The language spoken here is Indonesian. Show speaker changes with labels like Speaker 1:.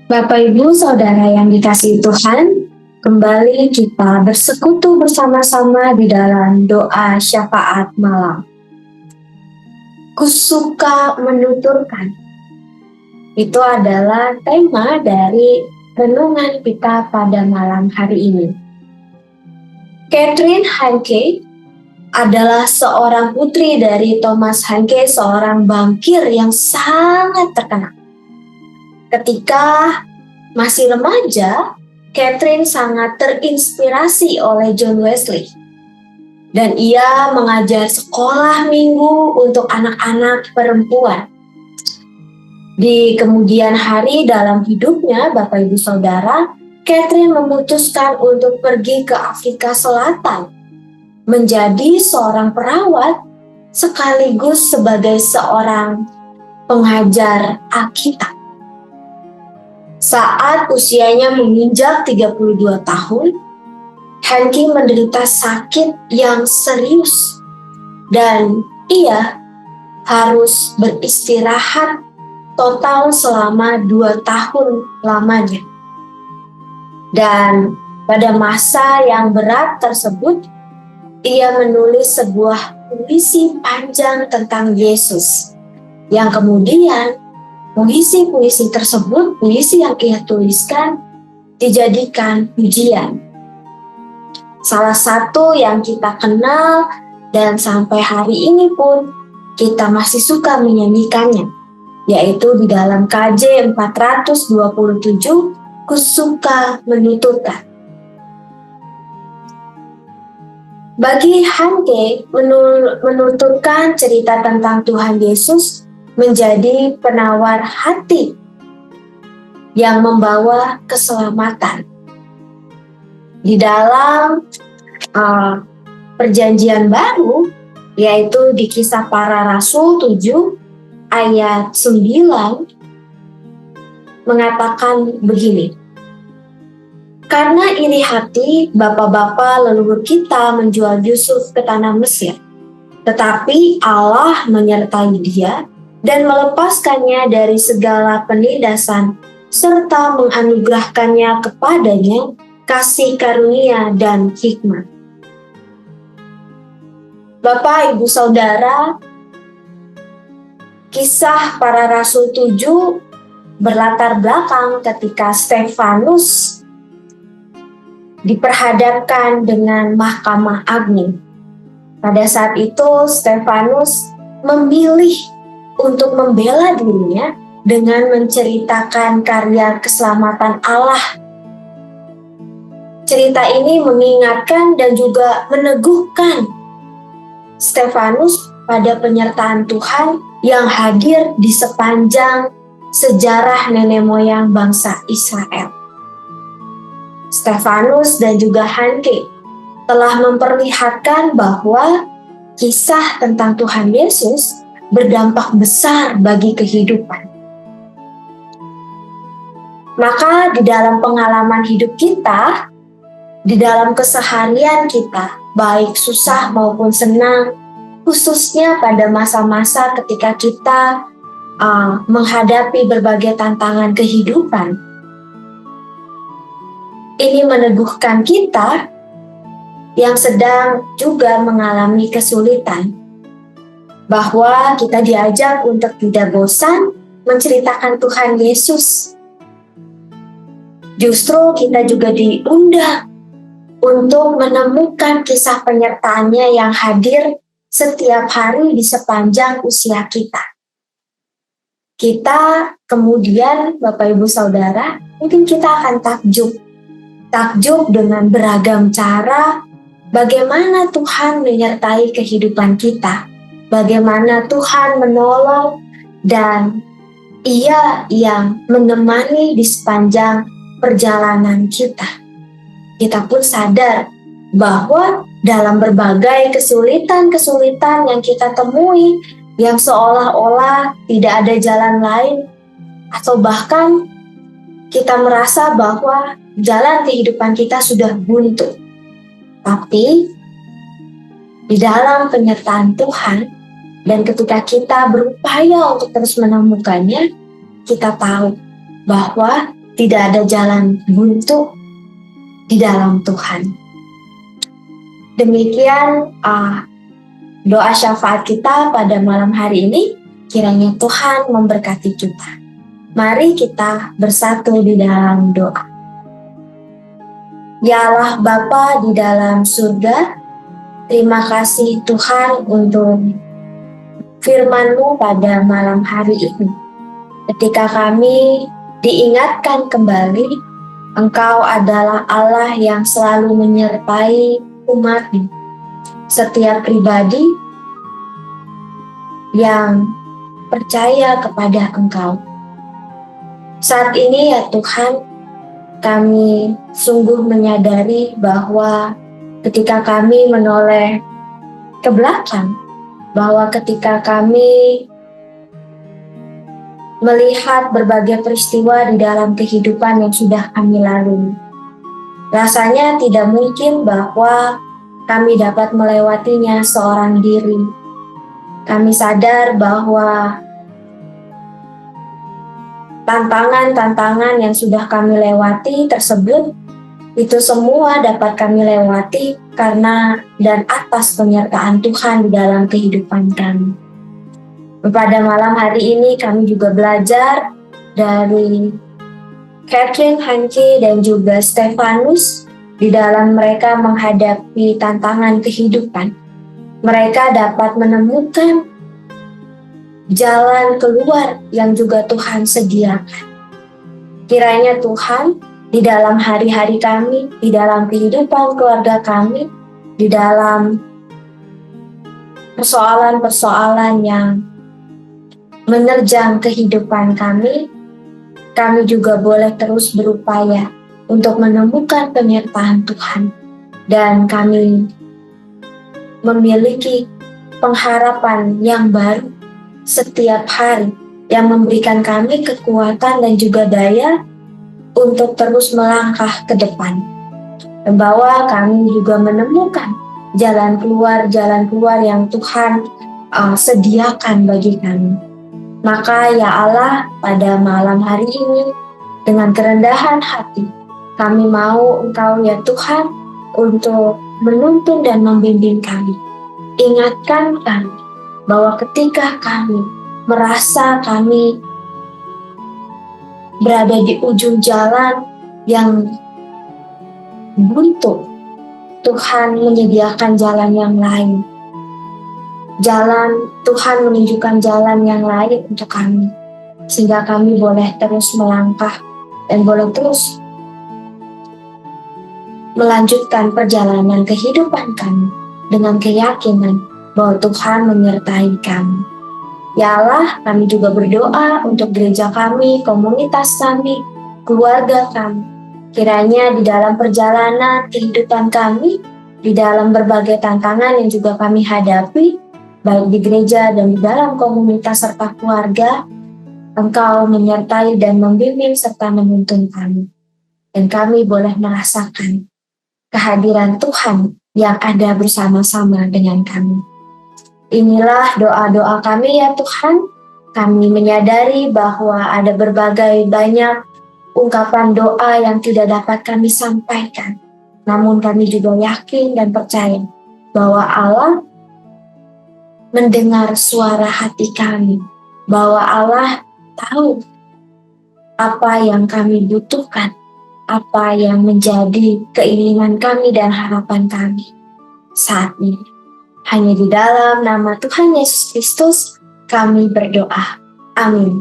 Speaker 1: Bapak Ibu Saudara yang dikasihi Tuhan, kembali kita bersekutu bersama-sama di dalam doa syafaat malam. Kusuka menuturkan. Itu adalah tema dari renungan kita pada malam hari ini. Catherine Hanke adalah seorang putri dari Thomas Hanke, seorang bankir yang sangat terkenal. Ketika masih remaja, Catherine sangat terinspirasi oleh John Wesley. Dan ia mengajar sekolah minggu untuk anak-anak perempuan. Di kemudian hari dalam hidupnya, Bapak Ibu Saudara, Catherine memutuskan untuk pergi ke Afrika Selatan, menjadi seorang perawat sekaligus sebagai seorang pengajar Alkitab. Saat usianya menginjak 32 tahun, Hanke menderita sakit yang serius dan ia harus beristirahat total selama 2 tahun lamanya. Dan pada masa yang berat tersebut, ia menulis sebuah puisi panjang tentang Yesus yang kemudian puisi-puisi tersebut, puisi yang ia tuliskan, dijadikan pujian. Salah satu yang kita kenal dan sampai hari ini pun kita masih suka menyanyikannya, yaitu di dalam KJ 427, Kusuka menuturkan. Bagi Hanke, menuturkan cerita tentang Tuhan Yesus menjadi penawar hati yang membawa keselamatan. Di dalam Perjanjian Baru, yaitu di Kisah Para Rasul 7 ayat 9 mengatakan begini. Karena iri hati, bapa-bapa leluhur kita menjual Yusuf ke tanah Mesir. Tetapi Allah menyertai dia dan melepaskannya dari segala penindasan, serta menganugerahkannya kepadanya kasih karunia dan hikmat. Bapak, Ibu, Saudara, Kisah Para Rasul 7 berlatar belakang ketika Stefanus diperhadapkan dengan Mahkamah Agung. Pada saat itu Stefanus memilih untuk membela dirinya dengan menceritakan karya keselamatan Allah. Cerita ini mengingatkan dan juga meneguhkan Stefanus pada penyertaan Tuhan yang hadir di sepanjang sejarah nenek moyang bangsa Israel. Stefanus dan juga Hanke telah memperlihatkan bahwa kisah tentang Tuhan Yesus berdampak besar bagi kehidupan. Maka di dalam pengalaman hidup kita, di dalam keseharian kita, baik susah maupun senang, khususnya pada masa-masa ketika kita menghadapi berbagai tantangan kehidupan, ini meneguhkan kita yang sedang juga mengalami kesulitan, bahwa kita diajak untuk tidak bosan menceritakan Tuhan Yesus. Justru kita juga diundang untuk menemukan kisah penyertaannya yang hadir setiap hari di sepanjang usia kita. Kita kemudian, Bapak Ibu Saudara, mungkin kita akan takjub dengan beragam cara bagaimana Tuhan menyertai kehidupan kita, bagaimana Tuhan menolong dan Ia yang menemani di sepanjang perjalanan kita. Kita pun sadar bahwa dalam berbagai kesulitan-kesulitan yang kita temui, yang seolah-olah tidak ada jalan lain, atau bahkan kita merasa bahwa jalan kehidupan kita sudah buntu. Tapi di dalam penyertaan Tuhan, dan ketika kita berupaya untuk terus menemukannya, kita tahu bahwa Tidak ada jalan buntu di dalam Tuhan. Demikian doa syafaat kita pada malam hari ini. Kiranya Tuhan memberkati kita. Mari kita bersatu di dalam doa. Ya Allah Bapa di dalam surga, terima kasih Tuhan untuk firman-Mu pada malam hari ini. Ketika kami diingatkan kembali, Engkau adalah Allah yang selalu menyertai umat-Mu. Setiap pribadi yang percaya kepada Engkau. Saat ini ya Tuhan, kami sungguh menyadari bahwa ketika kami menoleh ke belakang, bahwa ketika kami melihat berbagai peristiwa di dalam kehidupan yang sudah kami lalui, rasanya tidak mungkin bahwa kami dapat melewatinya seorang diri. Kami sadar bahwa tantangan-tantangan yang sudah kami lewati tersebut, itu semua dapat kami lewati karena dan atas penyertaan Tuhan di dalam kehidupan kami. Pada malam hari ini kami juga belajar dari Catherine Hanke dan juga Stefanus di dalam mereka menghadapi tantangan kehidupan. Mereka dapat menemukan jalan keluar yang juga Tuhan sediakan. Kiranya Tuhan di dalam hari-hari kami, di dalam kehidupan keluarga kami, di dalam persoalan-persoalan yang menerjang kehidupan kami juga boleh terus berupaya untuk menemukan penyertaan Tuhan. Dan kami memiliki pengharapan yang baru setiap hari yang memberikan kami kekuatan dan juga daya untuk terus melangkah ke depan. Dan bahwa kami juga menemukan jalan keluar yang Tuhan sediakan bagi kami. Maka ya Allah, pada malam hari ini dengan kerendahan hati kami mau Engkau ya Tuhan untuk menuntun dan membimbing kami. Ingatkan kami bahwa ketika kami merasa kami berada di ujung jalan yang buntu, Tuhan menyediakan jalan yang lain. Tuhan menunjukkan jalan yang lain untuk kami, sehingga kami boleh terus melangkah dan boleh terus melanjutkan perjalanan kehidupan kami dengan keyakinan bahwa Tuhan menyertai kami. Ya Allah, kami juga berdoa untuk gereja kami, komunitas kami, keluarga kami. Kiranya di dalam perjalanan kehidupan kami, di dalam berbagai tantangan yang juga kami hadapi, baik di gereja dan di dalam komunitas serta keluarga, Engkau menyertai dan membimbing serta menuntun kami. Dan kami boleh merasakan kehadiran Tuhan yang ada bersama-sama dengan kami. Inilah doa-doa kami ya Tuhan. Kami menyadari bahwa ada berbagai banyak ungkapan doa yang tidak dapat kami sampaikan. Namun kami juga yakin dan percaya bahwa Allah mendengar suara hati kami, bahwa Allah tahu apa yang kami butuhkan, apa yang menjadi keinginan kami dan harapan kami saat ini. Hanya di dalam nama Tuhan Yesus Kristus kami berdoa. Amin.